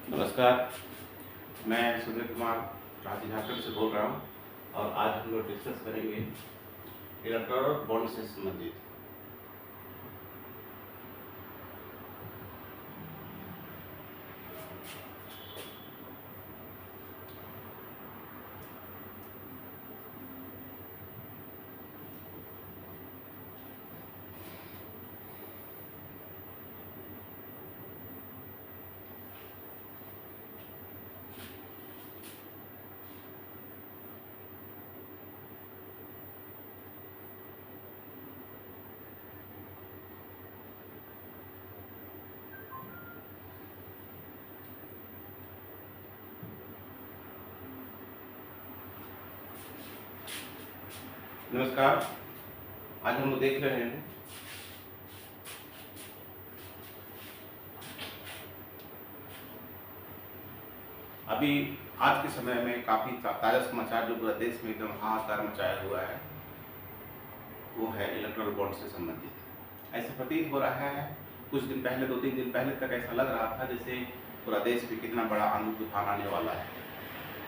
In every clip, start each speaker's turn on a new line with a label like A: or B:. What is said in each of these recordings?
A: नमस्कार, मैं सुधीर कुमार रांची झारखंड से बोल रहा हूँ और आज हम लोग डिस्कस करेंगे इलेक्टोरल बॉन्ड से संबंधित। नमस्कार, आज हम लोग देख रहे हैं अभी आज के समय में काफ़ी ताज़ा समाचार जो पूरा देश में एकदम हाहाकार मचाया हुआ है वो है इलेक्टोरल बॉन्ड से संबंधित। ऐसा प्रतीत हो रहा है, कुछ दिन पहले 2-3 दिन पहले तक ऐसा लग रहा था जैसे पूरा देश में कितना बड़ा आंधी तूफान आने वाला है।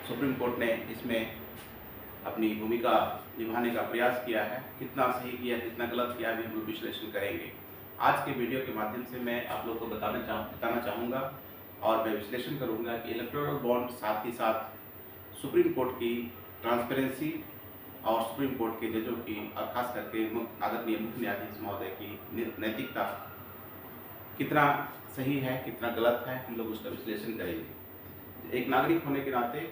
A: सुप्रीम कोर्ट ने इसमें अपनी भूमिका निभाने का प्रयास किया है। कितना सही किया, कितना गलत किया, अभी हम लोग विश्लेषण करेंगे। आज के वीडियो के माध्यम से मैं आप लोग को बताना चाहूँगा और मैं विश्लेषण करूँगा कि इलेक्टोरल बॉन्ड साथ ही साथ सुप्रीम कोर्ट की ट्रांसपेरेंसी और सुप्रीम कोर्ट के जजों की और खास करके आदरणीय मुख्य न्यायाधीश महोदय की नैतिकता कितना सही है, कितना गलत है, हम लोग उसका विश्लेषण करेंगे। एक नागरिक होने के नाते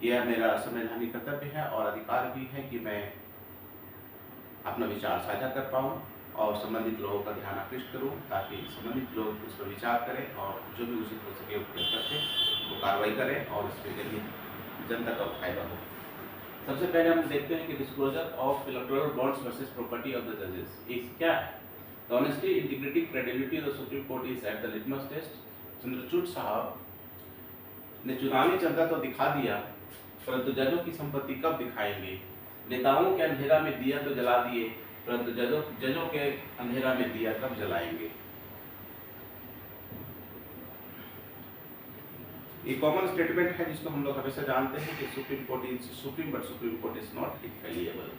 A: यह मेरा संवैधानिक कर्तव्य है और अधिकार भी है कि मैं अपना विचार साझा कर पाऊँ और संबंधित लोगों का ध्यान आकृष्ट करूँ ताकि संबंधित लोग उस पर विचार करें और जो भी उचित हो सके उपयोग करके वो कार्रवाई करें और इसके जरिए जनता का फायदा हो। सबसे पहले हम देखते हैं कि disclosure of electoral bonds versus property of the जजेस इस क्या है। The honesty, integrity, credibility of the supreme court is at the litmus test. Chandrachud साहब ने चुनावी चंदा तो दिखा दिया, परंतु जजों की संपत्ति कब दिखाएंगे। नेताओं के अंधेरा में दिया तो जला दिए, परंतु जजों के अंधेरा में दिया कब जलाएंगे। ये कॉमन स्टेटमेंट है जिसको हम लोग हमेशा जानते हैं कि supreme court is supreme but supreme court is not infallible.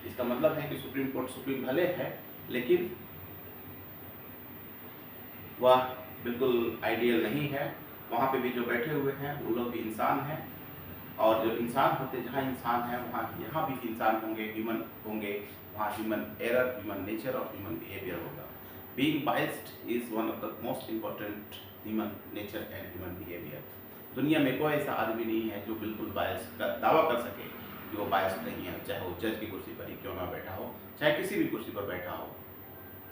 A: इसका मतलब है कि सुप्रीम कोर्ट सुप्रीम भले है लेकिन वह बिल्कुल आइडियल नहीं है। वहाँ पे भी जो बैठे हुए हैं वो लोग भी इंसान हैं और जो इंसान होते जहाँ इंसान है वहाँ यहाँ भी इंसान होंगे, ह्यूमन होंगे, वहाँ ह्यूमन एरर, ह्यूमन नेचर और ह्यूमन बिहेवियर होगा। Being biased is one of the most important human nature and human behaviour. दुनिया में कोई ऐसा आदमी नहीं है जो बिल्कुल बायस का दावा कर सके कि वो बायस नहीं है, चाहे वो जज की कुर्सी पर ही क्यों ना बैठा हो, चाहे किसी भी कुर्सी पर बैठा हो।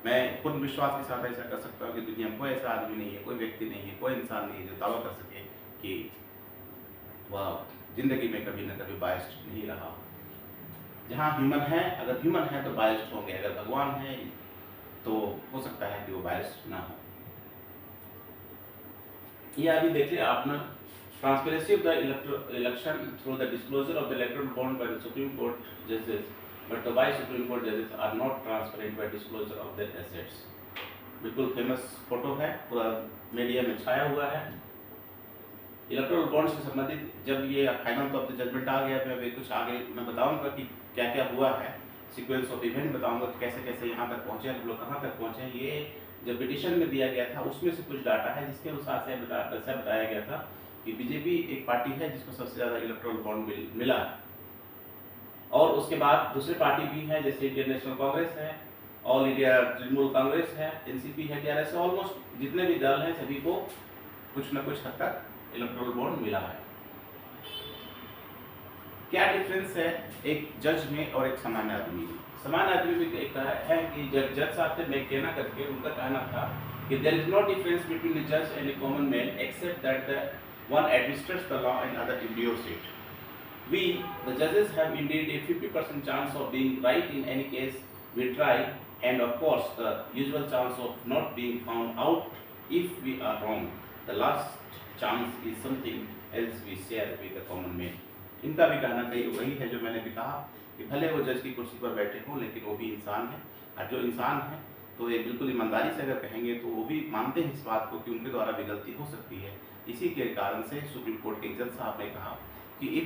A: मैं पूर्ण विश्वास के साथ ऐसा कर सकता हूँ कि दुनिया में कोई ऐसा आदमी नहीं है, कोई व्यक्ति नहीं है, कोई इंसान नहीं है जो दावा कर सके कि वह जिंदगी में कभी न कभी बायस्ड नहीं रहा। जहाँ ह्यूमन है, अगर ह्यूमन है तो बायस्ड होंगे, अगर भगवान है तो हो सकता है कि वो बायस्ड ना हो। ये अभी देखिए आपने transparency of the election through the disclosure of the electoral bond by the supreme court जजेस, but the Y supreme court जजेस are not transparent bye disclosure of their assets. बिल्कुल फेमस फोटो है, पूरा मीडिया में छाया हुआ है। Electoral bond से संबंधित जब ये फाइनल तो अब जजमेंट आ गया, मैं अभी कुछ आगे मैं बताऊंगा कि क्या क्या हुआ है, सीक्वेंस ऑफ इवेंट बताऊंगा कि कैसे कैसे यहाँ तक पहुँचे, हम लोग कहाँ तक पहुँचे। ये जब पिटिशन में दिया गया था उसमें से कुछ डाटा है जिसके अनुसार से ऐसा बताया गया था कि बीजेपी एक पार्टी है जिसको सबसे ज़्यादा इलेक्टोरल बॉन्ड मिला और उसके बाद दूसरी पार्टी भी है जैसे इंडियन नेशनल कांग्रेस है, ऑल इंडिया तृणमूल कांग्रेस है, एनसीपी है, टीआरएस, ऑलमोस्ट जितने भी दल हैं सभी को कुछ न कुछ हद तक इलेक्टोरल बॉन्ड मिला है। क्या डिफरेंस है एक जज में और एक सामान्य आदमी में। सामान्य आदमी में एक है कि जज साहब से मैं कहना करके उनका कहना था कि there is no difference between the जज and a common man except that the one administrates the law and other endures it. We, the judges, have indeed a 50% chance of being right in any case we try, and of course the usual chance of not being found out if we are wrong. The last chance is something else we share with the common man. इनका भी कहना कहीं वही है जो मैंने भी कहा कि भले वो जज की कुर्सी पर बैठे हों लेकिन वो भी इंसान है और जो इंसान है तो ये बिल्कुल ईमानदारी से अगर कहेंगे तो वो भी मानते हैं इस बात को कि उनके द्वारा भी गलती हो सकती है। इसी के कारण से सुप्रीम कोर्ट के एक जज साहब ने कहा कि if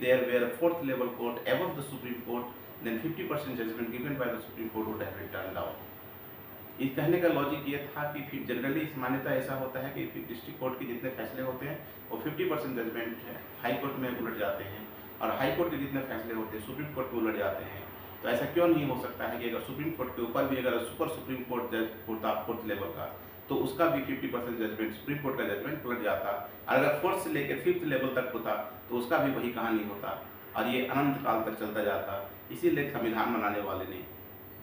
A: there were fourth level court above the supreme Court then 50% judgement given by the supreme Court would have been turned down. इस कहने का लॉजिक ये था कि फिर जनरली इस मान्यता ऐसा होता है कि फिर डिस्ट्रिक्ट कोर्ट के जितने फैसले होते हैं वो 50% जजमेंट हाई कोर्ट में उलट जाते हैं, और हाई कोर्ट के जितने फैसले होते हैं सुप्रीम कोर्ट में उलट जाते हैं। तो ऐसा क्यों नहीं हो सकता है कि अगर सुप्रीम कोर्ट के ऊपर भी अगर सुपर सुप्रीम कोर्ट जज होता फोर्थ लेवल का, तो उसका भी 50% जजमेंट सुप्रीम कोर्ट का जजमेंट उलट जाता, और अगर फोर्थ से लेकर फिफ्थ लेवल तक होता तो उसका भी वही कहानी होता, और ये अनंत काल तक चलता जाता। इसीलिए संविधान बनाने वाले ने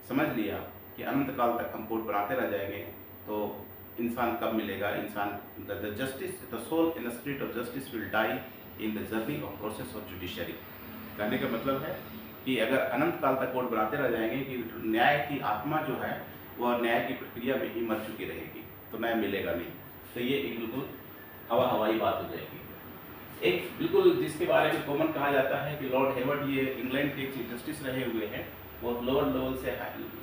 A: समझ लिया कि अनंत काल तक हम कोर्ट बनाते रह जाएंगे तो इंसान कब मिलेगा। इंसान the justice the soul in the spirit of justice will die in the journey of process of judiciary. कहने का मतलब है कि अगर अनंत काल तक कोर्ट बनाते रह जाएंगे कि न्याय की आत्मा जो है वह न्याय की प्रक्रिया में ही मर चुकी रहेगी, तो न्याय मिलेगा नहीं। तो ये एक बिल्कुल हवाई बात हो जाएगी। एक बिल्कुल जिसके बारे में कॉमन कहा जाता है कि लॉर्ड हेवर्ड ये इंग्लैंड के चीफ जस्टिस रहे हुए हैं, बहुत लोअर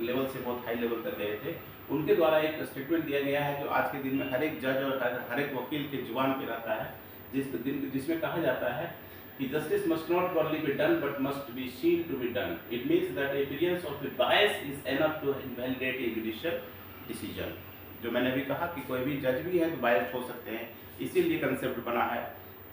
A: लेवल से बहुत हाई लेवल तक गए थे। उनके द्वारा एक स्टेटमेंट दिया गया है जो आज के दिन में हर एक जज और हर एक वकील के जुबान पे रहता है, जिसमें कहा जाता है कि justice must not only be done but must be seen to be done. It means that appearance of the bias is enough to invalidate a judicial decision. जो मैंने अभी कहा कि कोई भी जज भी है तो बायस हो सकते हैं, इसीलिए कंसेप्ट बना है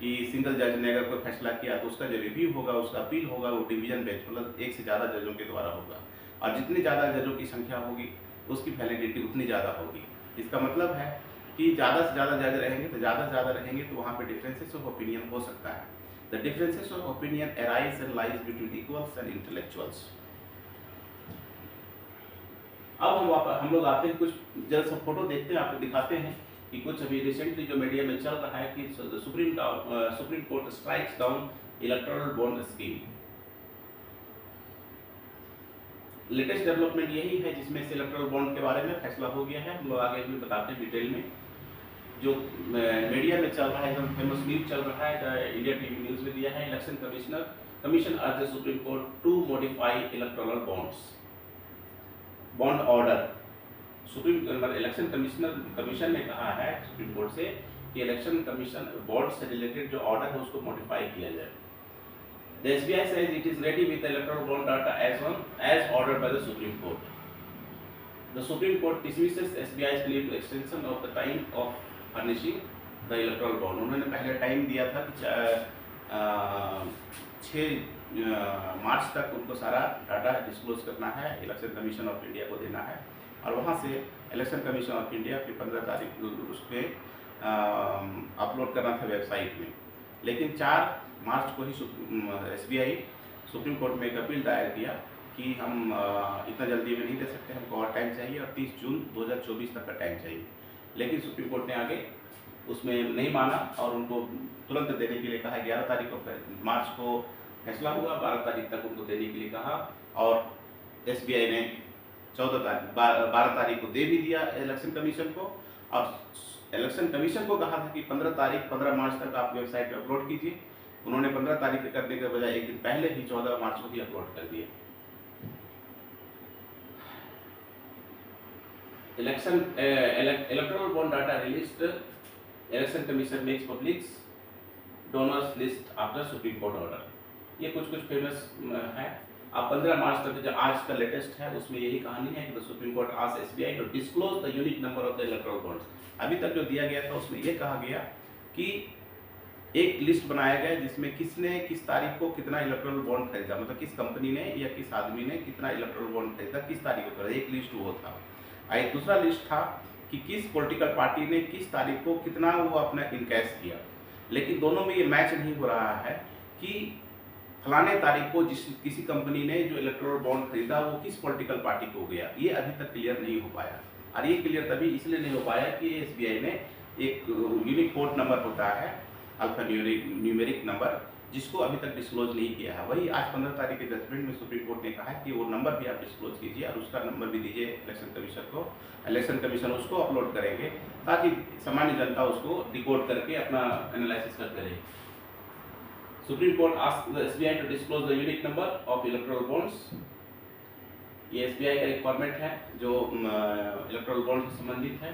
A: कि सिंगल जज ने अगर कोई फैसला किया तो उसका जो रिव्यू होगा, उसका अपील होगा, वो डिवीजन बेंच मतलब एक से ज़्यादा जजों के द्वारा होगा, और जितनी ज़्यादा जजों की संख्या होगी उसकी वैलिडिटी उतनी ज़्यादा होगी। इसका मतलब है कि ज़्यादा से ज़्यादा जज रहेंगे तो ज़्यादा से ज़्यादा रहेंगे तो वहाँ पे डिफरेंसेस ऑफ ओपिनियन हो सकता है। The differences of opinion arise and lies between equals and intellectuals. अब हम लोग आते हैं कुछ जरा सा फोटो देखते हैं, आपको दिखाते हैं कि कुछ अभी रिसेंटली जो मीडिया में चल रहा है कि supreme court strikes down electoral bond scheme. Latest development यही है जिसमें से इलेक्टोरल बॉन्ड के बारे में फैसला हो गया है। हम लोग आगे भी बताते हैं डिटेल में। जो मीडिया में चल रहा है, एकदम फेमस न्यूज चल रहा है, इंडिया टीवी न्यूज में दिया है, election commission urge the supreme court to modify electoral bond order. Election commission ने कहा है सुप्रीम कोर्ट से कि इलेक्शन कमीशन बोर्ड से रिलेटेड जो ऑर्डर है उसको मॉडिफाई किया जाए। The SBI says it is ready with the electoral bond data as ordered by the Supreme Court. The Supreme Court dismisses SBI's plea to extension of the time of furnishing the electoral bond. उन्होंने पहले time दिया था कि 6 मार्च तक उनको सारा data disclose करना है, इलेक्शन कमीशन ऑफ इंडिया को देना है, और वहाँ से इलेक्शन कमीशन ऑफ इंडिया फिर 15 तारीख उस पर अपलोड करना था वेबसाइट में। लेकिन 4 मार्च को ही SBI सुप्रीम कोर्ट में एक अपील दायर किया कि हम इतना जल्दी में नहीं दे सकते, हमको और टाइम चाहिए और 30 जून 2024 तक का टाइम चाहिए। लेकिन सुप्रीम कोर्ट ने आगे उसमें नहीं माना और उनको तुरंत देने के लिए कहा। 11 तारीख को मार्च को फैसला हुआ, 12 तारीख तक उनको देने के लिए कहा, और SBI ने 12 तारीख को दे भी दिया इलेक्शन कमीशन को, और इलेक्शन कमीशन को कहा था कि 15 मार्च तक आप वेबसाइट पर अपलोड कीजिए। उन्होंने 15 तारीख करने के बजाय एक दिन पहले ही 14 मार्च को ही अपलोड कर दिया। Electoral bond data released, election commission makes public donors list after supreme court order. ये कुछ फेमस है। अब 15 मार्च तक जो आज का लेटेस्ट है उसमें यही कहानी है कि the supreme court asked SBI to disclose the unique number of the electoral bonds. अभी तक जो दिया गया था उसमें यह कहा गया कि एक लिस्ट बनाया गया जिसमें किसने किस तारीख को कितना इलेक्टोरल बॉन्ड खरीदा, मतलब किस कंपनी ने या किस आदमी ने कितना इलेक्टोरल बॉन्ड खरीदा, किस तारीख को खरीदा। एक लिस्ट वो था। एक दूसरा लिस्ट था कि किस पॉलिटिकल पार्टी ने किस तारीख को कितना वो अपना इनकैश किया। लेकिन दोनों में ये मैच नहीं हो रहा है कि फलाने तारीख को किसी कंपनी ने जो इलेक्टोरल बॉन्ड खरीदा वो किस पॉलिटिकल पार्टी को गया। ये अभी तक क्लियर नहीं हो पाया, और ये क्लियर तभी इसलिए नहीं हो पाया कि SBI ने एक यूनिक कोड नंबर होता है, अल्फा न्यूमेरिक नंबर, जिसको अभी तक डिस्क्लोज नहीं किया है। वही आज 15 तारीख के जजमेंट में सुप्रीम कोर्ट ने कहा है कि वो नंबर भी आप डिस्क्लोज कीजिए और उसका नंबर भी दीजिए इलेक्शन कमीशन को। इलेक्शन कमीशन उसको अपलोड करेंगे ताकि सामान्य जनता उसको डिकोड करके अपना एनालिसिस करते रहे। Supreme court asked the SBI to disclose the unique number of electoral bonds ये SBI का रिक्वायरमेंट है जो इलेक्टोरल बॉन्ड से संबंधित है।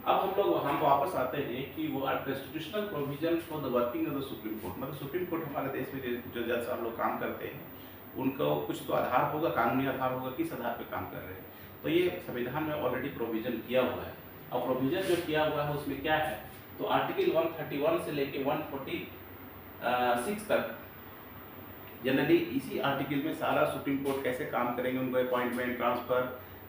A: अब हम लोग वहाँ वापस आते हैं कि वो are constitutional provision for the working of the supreme court. मतलब सुप्रीम कोर्ट हमारे देश में जो जज साहब लोग काम करते हैं उनको कुछ तो आधार होगा, कानूनी आधार होगा, किस आधार पे काम कर रहे हैं। तो ये संविधान में ऑलरेडी प्रोविजन किया हुआ है। और प्रोविजन जो किया हुआ है उसमें क्या है, तो आर्टिकल 131 से लेके 146 तक जनरली इसी आर्टिकल में सारा सुप्रीम कोर्ट कैसे काम करेंगे, उनको appointment, transfer,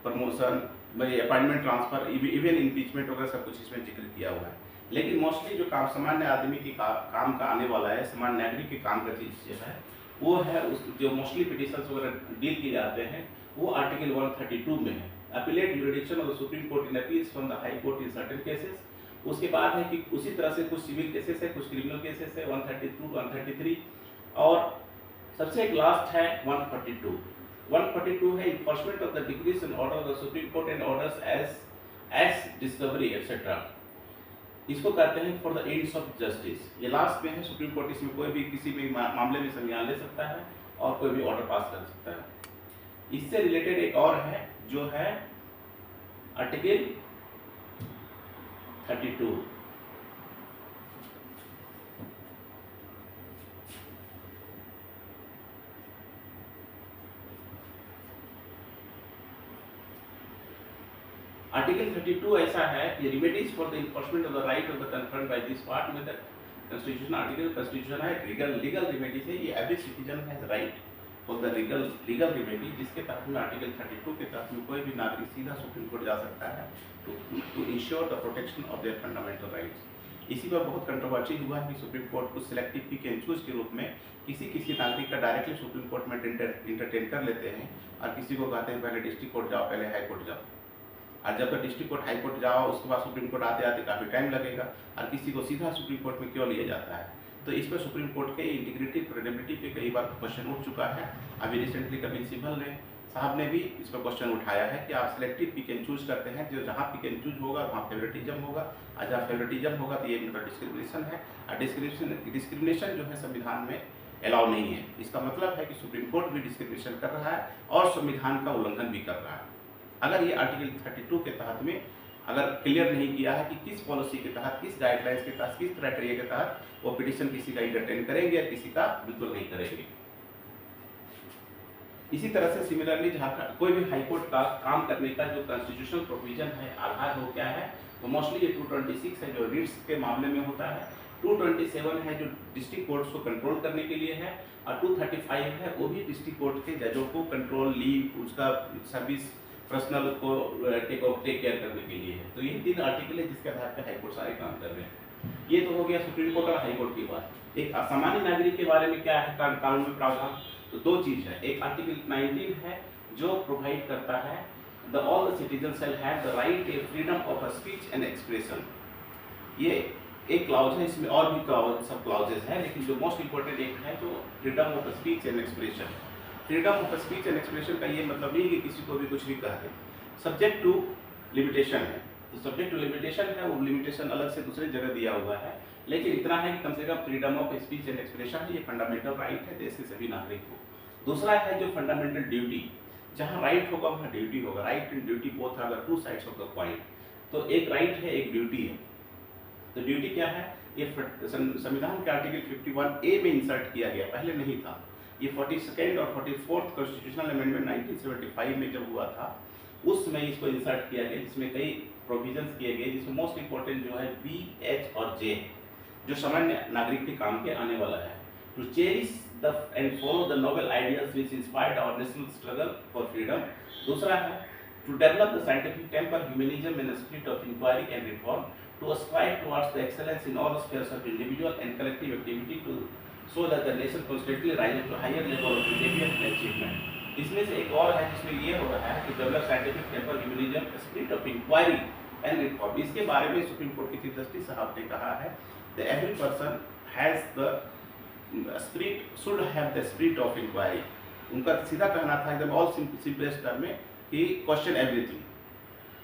A: promotion, appointment, transfer, even impeachment वगैरह सब कुछ इसमें जिक्र किया हुआ है। लेकिन मोस्टली जो काम सामान्य आदमी के काम का आने वाला है, सामान्य नागरिक के काम का चीज़ जो है वो है उस जो मोस्टली पिटिशंस वगैरह डील किए जाते हैं वो आर्टिकल 132 में है, appellate jurisdiction of the supreme court in appeals from the high court in certain cases. उसके बाद है कि उसी तरह से कुछ सिविल केसेस है, कुछ क्रिमिनल केसेस है 132, 133 और सबसे एक लास्ट है 142। 142 है enforcement of the decrees and order of the supreme court and orders as discovery etcetera. इसको कहते हैं for the ends of justice. ये लास्ट में है। सुप्रीम कोर्ट इसमें कोई भी किसी भी मामले में संज्ञान ले सकता है और कोई भी ऑर्डर पास कर सकता है। इससे रिलेटेड एक और है जो है आर्टिकल 32। आर्टिकल 32 ऐसा है कि remedies for the enforcement of the right of the confirmed by this part में द कॉन्स्टिट्यूशन आर्टिकल कॉन्स्टिट्यूशन है लीगल रिमेडीज है। ये every citizen has right for the legal remedy, जिसके तहत में आर्टिकल 32 के तहत में कोई भी नागरिक सीधा सुप्रीम कोर्ट जा सकता है to ensure the protection of their fundamental rights. इसी पर बहुत कंट्रोवर्सी हुआ है कि सुप्रीम कोर्ट कुछ सिलेक्टिव पिक एंड चूज के रूप में किसी नागरिक का डायरेक्टली सुप्रीम कोर्ट में इंटरटेन कर लेते हैं और किसी को कहते हैं पहले डिस्ट्रिक्ट कोर्ट जाओ, पहले हाई कोर्ट जाओ। और जब तक डिस्ट्रिक्ट कोर्ट हाई कोर्ट जाओ उसके बाद सुप्रीम कोर्ट आते आते काफ़ी टाइम लगेगा और किसी को सीधा सुप्रीम कोर्ट में क्यों लिया जाता है। तो इस पर सुप्रीम कोर्ट के इंटीग्रिटी, क्रेडिबिलिटी पे कई बार क्वेश्चन उठ चुका है। अभी रिसेंटली कपिल सिब्बल ने साहब ने भी इस पर क्वेश्चन उठाया है कि आप सिलेक्टिव पिक एंड चूज करते हैं, जो जहाँ पिक एंड चूज होगा वहाँ फेवरेटिज्म होगा और जहाँ फेवरेटिज्म होगा तो ये मतलब डिस्क्रिमिनेशन है। और डिस्क्रिमिनेशन जो है संविधान में अलाउ नहीं है। इसका मतलब है कि सुप्रीम कोर्ट भी डिस्क्रिमिनेशन कर रहा है और संविधान का उल्लंघन भी कर रहा है। अगर ये आर्टिकल 32 के तहत में अगर क्लियर नहीं किया है कि किस पॉलिसी के तहत, किस गाइडलाइंस के तहत, किस क्राइटेरिया के तहत वो पिटिशन किसी का इंटरटेन करेंगे या किसी का बिल्कुल नहीं करेंगे। इसी तरह से सिमिलरली झारखंड कोई भी हाईकोर्ट का काम करने का जो कॉन्स्टिट्यूशनल प्रोविजन है आधार वो क्या है, तो मोस्टली ये 226 है जो रिट्स के मामले में होता है, 227 है जो डिस्ट्रिक्ट कोर्ट्स को कंट्रोल करने के लिए है और 235 है वो भी डिस्ट्रिक्ट कोर्ट के जजों को कंट्रोल, लीव, उसका सर्विस, पर्सनल को टेक केयर करने के लिए है। तो ये 3 आर्टिकल है जिसके आधार पर हाईकोर्ट सारे काम कर रहे हैं। ये तो हो गया सुप्रीम कोर्ट और हाईकोर्ट की बात। एक सामान्य नागरिक के बारे में क्या है कानून में प्रावधान, तो 2 चीज है। एक आर्टिकल 19 है जो प्रोवाइड करता है the all the citizen shall have the right A freedom of speech and expression. ये एक क्लाउज है, इसमें और भी सब क्लाउजेस हैं लेकिन जो मोस्ट इंपॉर्टेंट एक है जो freedom of speech and expression. Freedom of speech and expression का ये मतलब नहीं कि किसी को भी कुछ भी कह दे, सब्जेक्ट टू लिमिटेशन है। तो सब्जेक्ट टू लिमिटेशन है, वो लिमिटेशन अलग से दूसरी जगह दिया हुआ है, लेकिन इतना है कि कम से कम freedom of speech and expression है, ये फंडामेंटल राइट है देश के सभी नागरिक को। दूसरा है जो फंडामेंटल ड्यूटी, जहाँ राइट होगा वहाँ ड्यूटी होगा। Right and duty both are the 2 sides of the coin. तो एक राइट है, एक ड्यूटी है। तो ड्यूटी क्या है, ये संविधान के आर्टिकल 51A में इंसर्ट किया गया, पहले नहीं था। ये 42nd और 44th कॉन्स्टिट्यूशनल अमेंडमेंट 1975 में जब हुआ था उसमें इसको इंसर्ट किया गया, जिसमें कई प्रोविजंस किए गए, जिसमें मोस्ट इंपॉर्टेंट जो है B, H और J जो सामान्य नागरिक के काम के आने वाला है। To cherish the and follow the noble ideas which inspired our national struggle for freedom. दूसरा है to develop the scientific temper, humanism and spirit of inquiry and reform, to strive towards the excellence in all spheres of individual and collective activity, to so that the nation constantly rises to higher level of behavior and achievement। इसमें से एक और है जिसमें ये हो रहा है कि develop scientific temper, humanism, spirit of inquiry and reform. इसके बारे में सुप्रीम कोर्ट के चीफ जस्टिस साहब ने कहा है that every person has the spirit, should have the spirit of inquiry। उनका सीधा कहना था एकदम ऑल सिंपलेस्ट टर्म में कि क्वेश्चन एवरीथिंग।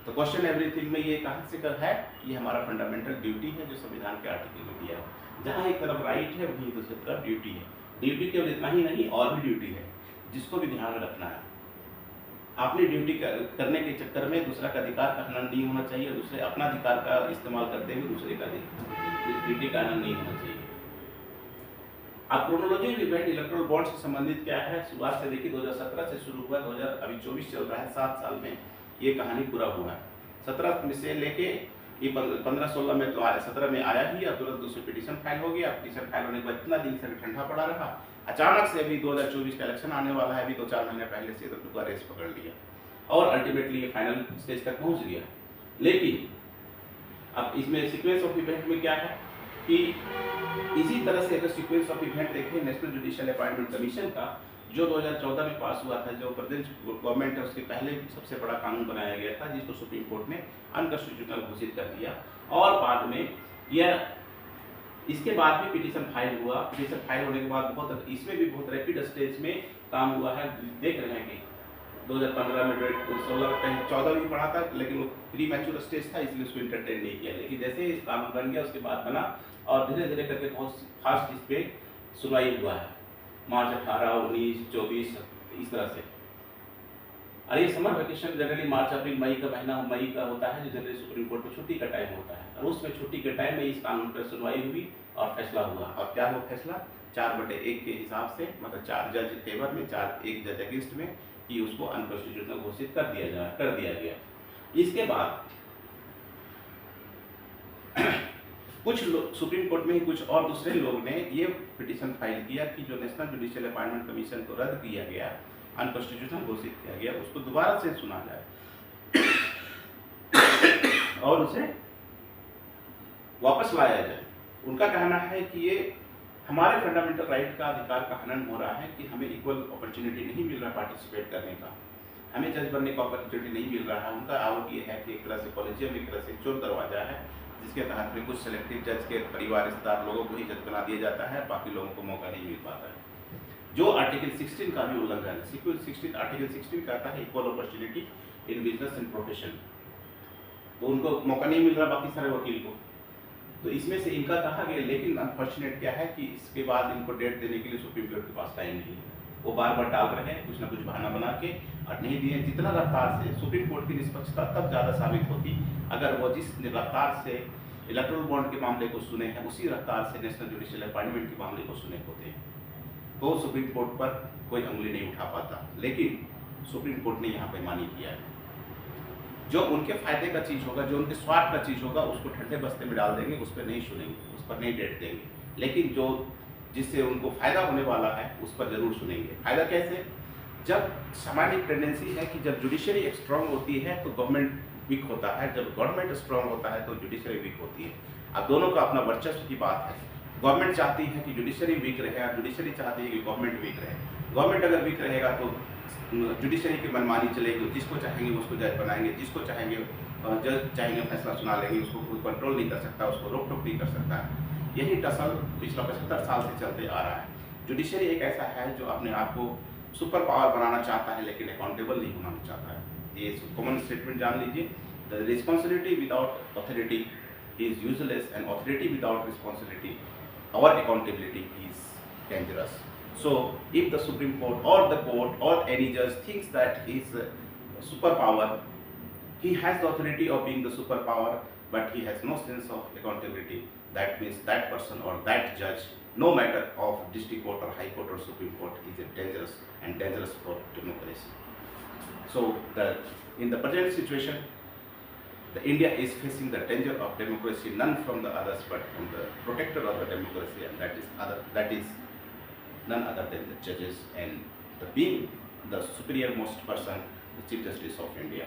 A: तो क्वेश्चन एवरीथिंग में ये कहाँ से कर है, ये हमारा फंडामेंटल ड्यूटी है जो संविधान के आर्टिकल में दिया है। जहाँ एक तरफ राइट है वहीं दूसरी तरफ ड्यूटी है। ड्यूटी केवल इतना ही नहीं और भी ड्यूटी है जिसको भी ध्यान में रखना है। अपनी ड्यूटी करने के चक्कर में दूसरा का अधिकार का हनन नहीं होना चाहिए, दूसरे अपना अधिकार का इस्तेमाल करते हुए दूसरे का ड्यूटी का हनन नहीं होना चाहिए। अब chronology of event erectile bonds से संबंधित क्या है, शुरुआत से देखिए 2017 से शुरू हुआ, 2024 चल रहा है, 7 साल में ये कहानी पूरा हुआ है। 17 में से लेके ये 15-16 में तो आया, 17 में आया ही, अब तुरंत दूसरी पिटीशन फाइल हो गया। पिटीशन फाइल होने के बाद इतना दिन से ठंडा पड़ा रहा, अचानक से अभी 2024 का इलेक्शन आने वाला है, अभी 2-4 महीने पहले से तो का रेस पकड़ लिया और अल्टीमेटली ये फाइनल स्टेज तक पहुंच गया। लेकिन अब इसमें सीक्वेंस ऑफ इवेंट में क्या है कि इसी तरह से अगर सीक्वेंस ऑफ इवेंट देखें नेशनल जुडिशियल अपॉइंटमेंट कमीशन का, जो 2014 में पास हुआ था, जो प्रदेश गवर्नमेंट है उसके पहले सबसे बड़ा कानून बनाया गया था, जिसको सुप्रीम कोर्ट ने अनकॉन्स्टिट्यूशनल घोषित कर दिया। और बाद में यह इसके बाद भी पिटीशन फाइल हुआ। पिटीशन फाइल होने के बाद इसमें भी बहुत रैपिड स्टेज में काम हुआ है। देख रहे हैं कि 2015 में 14 भी पढ़ा था, लेकिन वो प्री मैच्योर स्टेज था, इसलिए उसको इंटरटेन नहीं किया। लेकिन जैसे ही कानून बन गया उसके बाद बना और धीरे धीरे करके बहुत फास्ट इस पर सुनवाई हुआ है, मार्च 18, 19, 24 इस तरह से। और ये समर वेकेशन जनरली मार्च अप्रैल मई का महीना मई का होता है, जो जनरली सुप्रीम कोर्ट में छुट्टी का टाइम होता है, और उसमें छुट्टी के टाइम में इस कानून पर सुनवाई हुई और फैसला हुआ। और क्या हुआ फैसला? 4/1 के हिसाब से, मतलब 4 जज फेवर में, 1 जज अगेंस्ट में, कि उसको अनकॉन्स्टिट्यूशनल घोषित कर दिया गया। इसके बाद कुछ लोग सुप्रीम कोर्ट में ही, कुछ और दूसरे लोग ने ये पिटीशन फाइल किया कि जो नेशनल जुडिशियल अपॉइंटमेंट कमीशन को रद्द किया गया, अनकॉन्स्टिट्यूशनल घोषित किया गया, उसको दोबारा से सुना जाए और उसे वापस लाया जाए। उनका कहना है कि ये हमारे फंडामेंटल राइट का अधिकार का हनन हो रहा है कि हमें इक्वल अपॉर्चुनिटी नहीं मिल रहा पार्टिसिपेट करने का, हमें जज बनने का अपॉर्चुनिटी नहीं मिल रहा है। उनका आरोप ये है कि एक तरह से कॉलेजियम एक तरह से चोर दरवाजा है, जिसके तहत में कुछ सेलेक्टिव जज के परिवार रिश्तेदार लोगों को ही जज बना दिया जाता है, बाकी लोगों को मौका नहीं मिल पाता है, जो आर्टिकल 16 का भी उल्लंघन है। आर्टिकल 16 कहता है equal opportunity in business and profession, तो उनको मौका नहीं मिल रहा बाकी सारे वकील को। तो इसमें से इनका कहा गया, लेकिन अनफॉर्चुनेट क्या है कि इसके बाद इनको डेट देने के लिए सुप्रीम कोर्ट के पास टाइम नहीं है। वो बार बार टाल रहे हैं, कुछ ना कुछ बहाना बना के, और नहीं दिए। जितना रफ्तार से सुप्रीम कोर्ट की निष्पक्षता तब ज़्यादा साबित होती अगर वो जिस रफ्तार से इलेक्ट्रल बॉन्ड के मामले को सुने हैं, उसी रफ्तार से नेशनल जुडिशियल अपॉइंटमेंट के मामले को सुने होते, तो सुप्रीम कोर्ट पर कोई उंगली नहीं उठा पाता। लेकिन सुप्रीम कोर्ट ने यहाँ बेईमानी किया है। जो उनके फायदे का चीज़ होगा, जो उनके स्वार्थ का चीज़ होगा, उसको ठंडे बस्ते में डाल देंगे, उस पर नहीं सुनेंगे, उस पर नहीं डेट देंगे। लेकिन जो जिससे उनको फायदा होने वाला है उस पर जरूर सुनेंगे। फायदा कैसे? जब सामान्य टेंडेंसी है कि जब जुडिशरी स्ट्रांग होती है तो गवर्नमेंट वीक होता है, जब गवर्नमेंट स्ट्रांग होता है तो जुडिशरी वीक होती है। अब दोनों का अपना वर्चस्व की बात है। गवर्नमेंट चाहती है कि जुडिशरी वीक रहे और जुडिशरी चाहती है कि गवर्नमेंट वीक रहे। गवर्नमेंट अगर वीक रहेगा तो जुडिशरी की मनमानी चलेगी, जिसको चाहेंगे उसको जज बनाएंगे, जिसको चाहेंगे जज चाहेंगे फैसला सुना लेंगे, उसको कोई कंट्रोल नहीं कर सकता, उसको रोक टोक नहीं कर सकता है। यही टसल पिछला 75 साल से चलते आ रहा है। जुडिशरी एक ऐसा है जो अपने आप को सुपर पावर बनाना चाहता है, लेकिन अकाउंटेबल नहीं होना चाहता है। ये कॉमन स्टेटमेंट जान लीजिए, the responsibility without authority is useless and authority without responsibility और accountability is dangerous. So if the Supreme Court or the court or any judge thinks that he is a superpower, he has the authority of being the superpower, but he has no sense of accountability. That means that person or that judge, no matter of district court or high court or Supreme Court, is dangerous for democracy. So in the present situation, India is facing the danger of democracy, none from the others but from the protector of the democracy, and that is none other than the judges, and being the superior most person, the Chief Justice of India.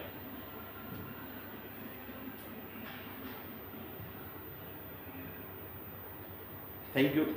A: Thank you.